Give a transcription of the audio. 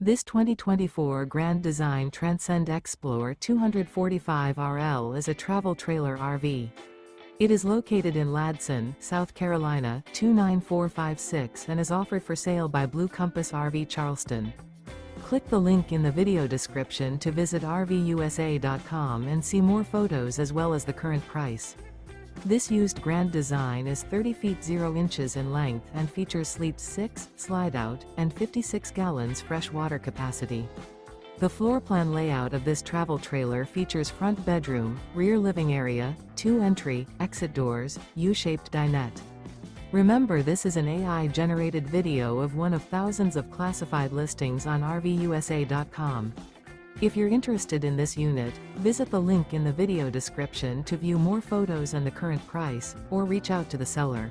This 2024 Grand Design Transcend Xplor 245RL is a travel trailer RV. It is located in Ladson, South Carolina, 29456 and is offered for sale by Blue Compass RV Charleston. Click the link in the video description to visit RVUSA.com and see more photos as well as the current price. This used Grand Design is 30 feet 0 inches in length and features sleeps 6, slide-out, and 56 gallons fresh water capacity. The floor plan layout of this travel trailer features front bedroom, rear living area, 2 entry, exit doors, U-shaped dinette. Remember, this is an AI-generated video of one of thousands of classified listings on RVUSA.com. If you're interested in this unit, visit the link in the video description to view more photos and the current price, or reach out to the seller.